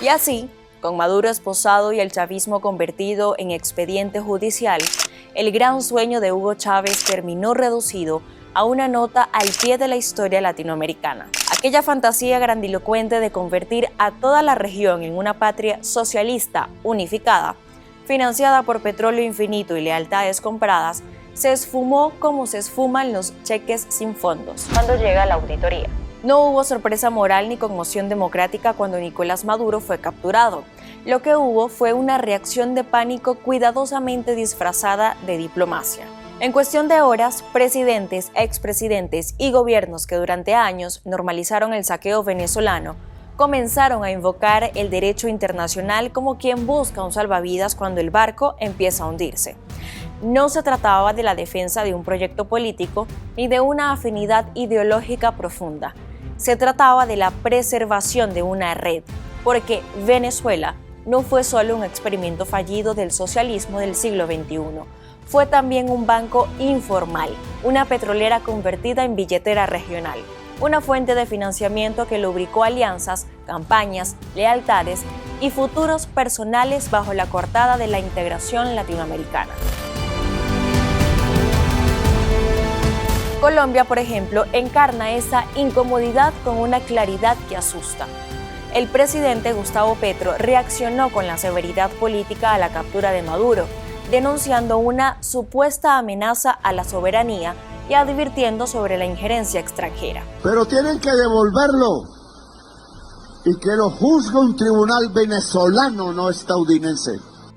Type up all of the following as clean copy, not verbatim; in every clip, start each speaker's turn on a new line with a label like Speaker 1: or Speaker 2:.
Speaker 1: Y así, con Maduro esposado y el chavismo convertido en expediente judicial, el gran sueño de Hugo Chávez terminó reducido a una nota al pie de la historia latinoamericana. Aquella fantasía grandilocuente de convertir a toda la región en una patria socialista unificada, financiada por petróleo infinito y lealtades compradas, se esfumó como se esfuman los cheques sin fondos cuando llega la auditoría. No hubo sorpresa moral ni conmoción democrática cuando Nicolás Maduro fue capturado. Lo que hubo fue una reacción de pánico cuidadosamente disfrazada de diplomacia. En cuestión de horas, presidentes, expresidentes y gobiernos que durante años normalizaron el saqueo venezolano comenzaron a invocar el derecho internacional como quien busca un salvavidas cuando el barco empieza a hundirse. No se trataba de la defensa de un proyecto político ni de una afinidad ideológica profunda. Se trataba de la preservación de una red, porque Venezuela no fue solo un experimento fallido del socialismo del siglo XXI. Fue también un banco informal, una petrolera convertida en billetera regional, una fuente de financiamiento que lubricó alianzas, campañas, lealtades y futuros personales bajo la coartada de la integración latinoamericana. Colombia, por ejemplo, encarna esa incomodidad con una claridad que asusta. El presidente Gustavo Petro reaccionó con la severidad política a la captura de Maduro, denunciando una supuesta amenaza a la soberanía y advirtiendo sobre la injerencia extranjera.
Speaker 2: Pero tienen que devolverlo y que lo juzgue un tribunal venezolano, no estadounidense.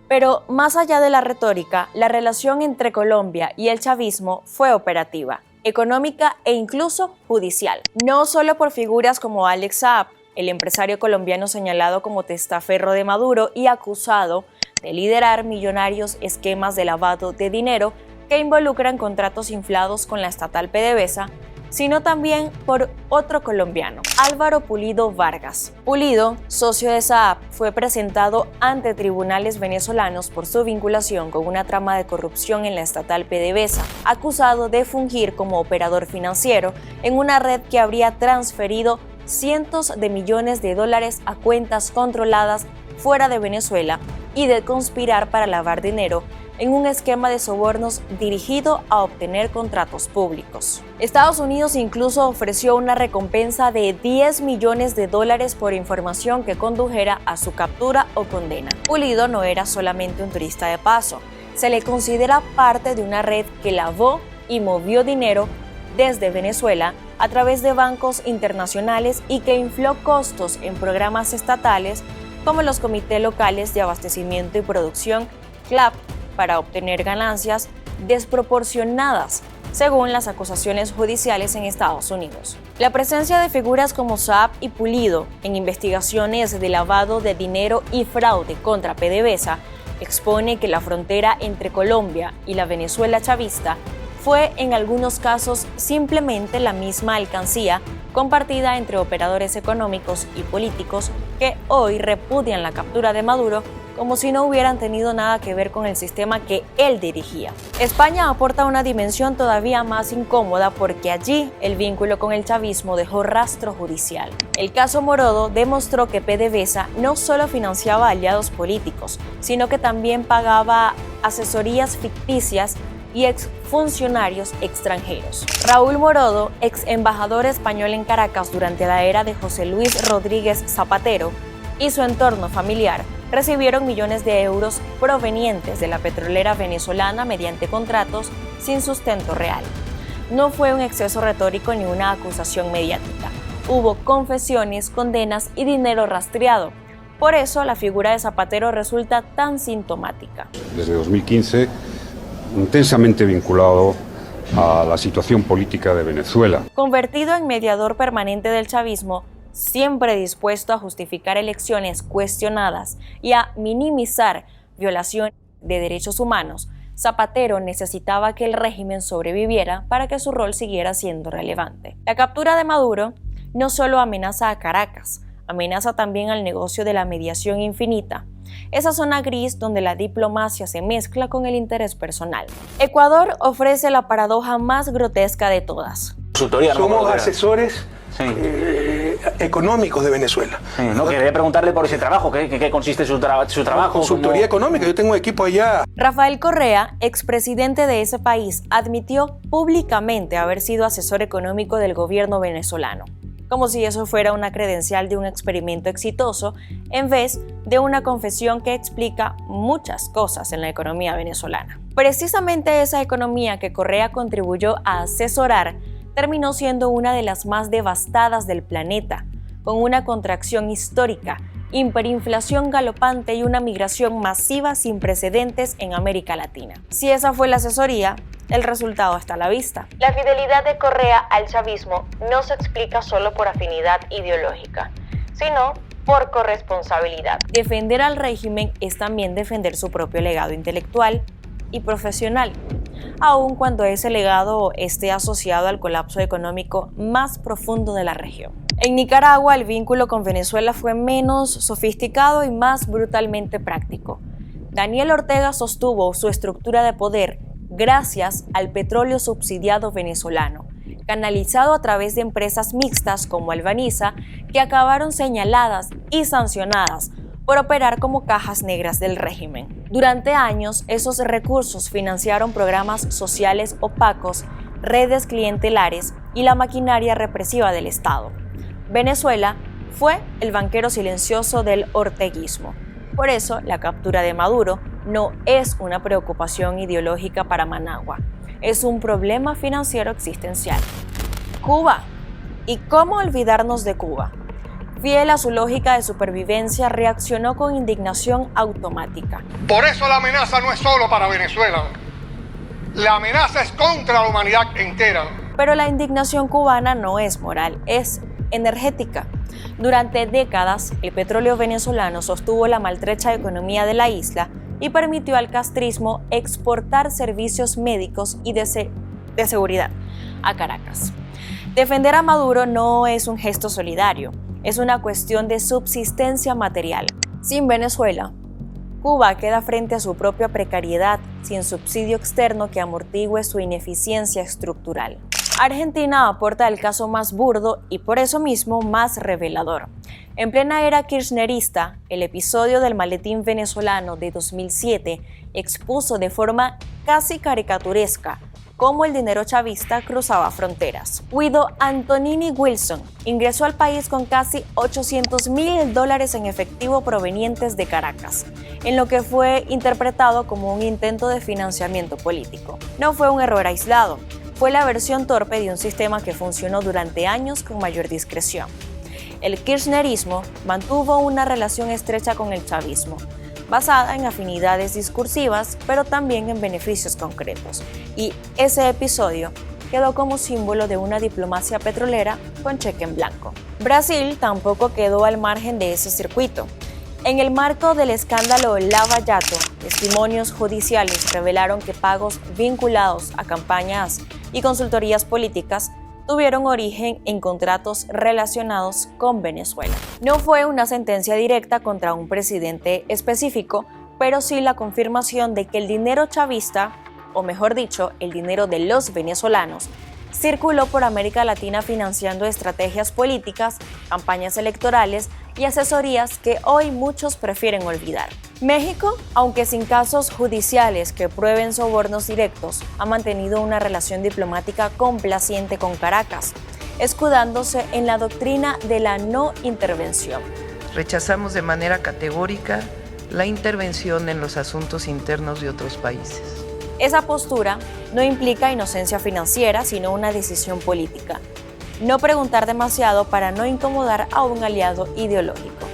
Speaker 1: Pero más allá de la retórica, la relación entre Colombia y el chavismo fue operativa, económica e incluso judicial. No solo por figuras como Alex Saab, el empresario colombiano señalado como testaferro de Maduro y acusado de liderar millonarios esquemas de lavado de dinero que involucran contratos inflados con la estatal PDVSA, sino también por otro colombiano, Álvaro Pulido Vargas. Pulido, socio de Saab, fue presentado ante tribunales venezolanos por su vinculación con una trama de corrupción en la estatal PDVSA, acusado de fungir como operador financiero en una red que habría transferido cientos de millones de dólares a cuentas controladas fuera de Venezuela y de conspirar para lavar dinero en un esquema de sobornos dirigido a obtener contratos públicos. Estados Unidos incluso ofreció una recompensa de 10 millones de dólares por información que condujera a su captura o condena. Pulido no era solamente un turista de paso, se le considera parte de una red que lavó y movió dinero desde Venezuela a través de bancos internacionales y que infló costos en programas estatales como los comités locales de abastecimiento y producción, CLAP, para obtener ganancias desproporcionadas, según las acusaciones judiciales en Estados Unidos. La presencia de figuras como Saab y Pulido en investigaciones de lavado de dinero y fraude contra PDVSA expone que la frontera entre Colombia y la Venezuela chavista fue en algunos casos simplemente la misma alcancía compartida entre operadores económicos y políticos que hoy repudian la captura de Maduro como si no hubieran tenido nada que ver con el sistema que él dirigía. España aporta una dimensión todavía más incómoda porque allí el vínculo con el chavismo dejó rastro judicial. El caso Morodo demostró que PDVSA no solo financiaba aliados políticos, sino que también pagaba asesorías ficticias y exfuncionarios extranjeros. Raúl Morodo, ex embajador español en Caracas durante la era de José Luis Rodríguez Zapatero, y su entorno familiar recibieron millones de euros provenientes de la petrolera venezolana mediante contratos sin sustento real. No fue un exceso retórico ni una acusación mediática. Hubo confesiones, condenas y dinero rastreado. Por eso la figura de Zapatero resulta tan sintomática.
Speaker 3: Desde 2015, intensamente vinculado a la situación política de Venezuela.
Speaker 1: Convertido en mediador permanente del chavismo, siempre dispuesto a justificar elecciones cuestionadas y a minimizar violaciones de derechos humanos, Zapatero necesitaba que el régimen sobreviviera para que su rol siguiera siendo relevante. La captura de Maduro no solo amenaza a Caracas, amenaza también al negocio de la mediación infinita, esa zona gris donde la diplomacia se mezcla con el interés personal. Ecuador ofrece la paradoja más grotesca de todas.
Speaker 4: Somos asesores económicos de Venezuela.
Speaker 5: Sí, no, quería preguntarle por ese trabajo, ¿qué consiste su trabajo?
Speaker 4: Consultoría económica, yo tengo un equipo allá.
Speaker 1: Rafael Correa, expresidente de ese país, admitió públicamente haber sido asesor económico del gobierno venezolano, como si eso fuera una credencial de un experimento exitoso, en vez de una confesión que explica muchas cosas en la economía venezolana. Precisamente esa economía que Correa contribuyó a asesorar terminó siendo una de las más devastadas del planeta, con una contracción histórica, hiperinflación galopante y una migración masiva sin precedentes en América Latina. Si esa fue la asesoría, el resultado está a la vista. La fidelidad de Correa al chavismo no se explica solo por afinidad ideológica, sino por corresponsabilidad. Defender al régimen es también defender su propio legado intelectual y profesional, aun cuando ese legado esté asociado al colapso económico más profundo de la región. En Nicaragua, el vínculo con Venezuela fue menos sofisticado y más brutalmente práctico. Daniel Ortega sostuvo su estructura de poder gracias al petróleo subsidiado venezolano, canalizado a través de empresas mixtas como Albaniza, que acabaron señaladas y sancionadas por operar como cajas negras del régimen. Durante años, esos recursos financiaron programas sociales opacos, redes clientelares y la maquinaria represiva del Estado. Venezuela fue el banquero silencioso del orteguismo. Por eso, la captura de Maduro no es una preocupación ideológica para Managua, es un problema financiero existencial. Cuba. ¿Y cómo olvidarnos de Cuba? Fiel a su lógica de supervivencia, reaccionó con indignación automática.
Speaker 6: Por eso la amenaza no es solo para Venezuela. La amenaza es contra la humanidad entera.
Speaker 1: Pero la indignación cubana no es moral, es energética. Durante décadas, el petróleo venezolano sostuvo la maltrecha economía de la isla y permitió al castrismo exportar servicios médicos y de seguridad a Caracas. Defender a Maduro no es un gesto solidario, es una cuestión de subsistencia material. Sin Venezuela, Cuba queda frente a su propia precariedad, sin subsidio externo que amortigüe su ineficiencia estructural. Argentina aporta el caso más burdo y por eso mismo más revelador. En plena era kirchnerista, el episodio del maletín venezolano de 2007 expuso de forma casi caricaturesca cómo el dinero chavista cruzaba fronteras. Guido Antonini Wilson ingresó al país con casi $800.000 en efectivo provenientes de Caracas, en lo que fue interpretado como un intento de financiamiento político. No fue un error aislado, fue la versión torpe de un sistema que funcionó durante años con mayor discreción. El kirchnerismo mantuvo una relación estrecha con el chavismo, basada en afinidades discursivas, pero también en beneficios concretos. Y ese episodio quedó como símbolo de una diplomacia petrolera con cheque en blanco. Brasil tampoco quedó al margen de ese circuito. En el marco del escándalo Lava Jato, testimonios judiciales revelaron que pagos vinculados a campañas y consultorías políticas tuvieron origen en contratos relacionados con Venezuela. No fue una sentencia directa contra un presidente específico, pero sí la confirmación de que el dinero chavista, o mejor dicho, el dinero de los venezolanos, circuló por América Latina financiando estrategias políticas, campañas electorales y asesorías que hoy muchos prefieren olvidar. México, aunque sin casos judiciales que prueben sobornos directos, ha mantenido una relación diplomática complaciente con Caracas, escudándose en la doctrina de la no intervención.
Speaker 7: Rechazamos de manera categórica la intervención en los asuntos internos de otros países.
Speaker 1: Esa postura no implica inocencia financiera, sino una decisión política. No preguntar demasiado para no incomodar a un aliado ideológico.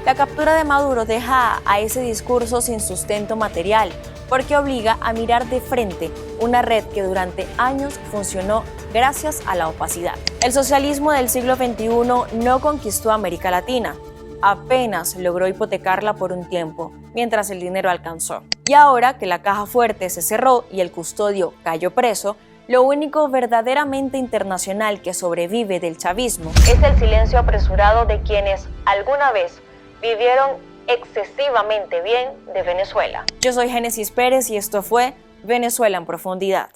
Speaker 1: La captura de Maduro deja a ese discurso sin sustento material, porque obliga a mirar de frente una red que durante años funcionó gracias a la opacidad. El socialismo del siglo XXI no conquistó América Latina, apenas logró hipotecarla por un tiempo, mientras el dinero alcanzó. Y ahora que la caja fuerte se cerró y el custodio cayó preso, lo único verdaderamente internacional que sobrevive del chavismo es el silencio apresurado de quienes alguna vez vivieron excesivamente bien de Venezuela. Yo soy Génesis Pérez y esto fue Venezuela en Profundidad.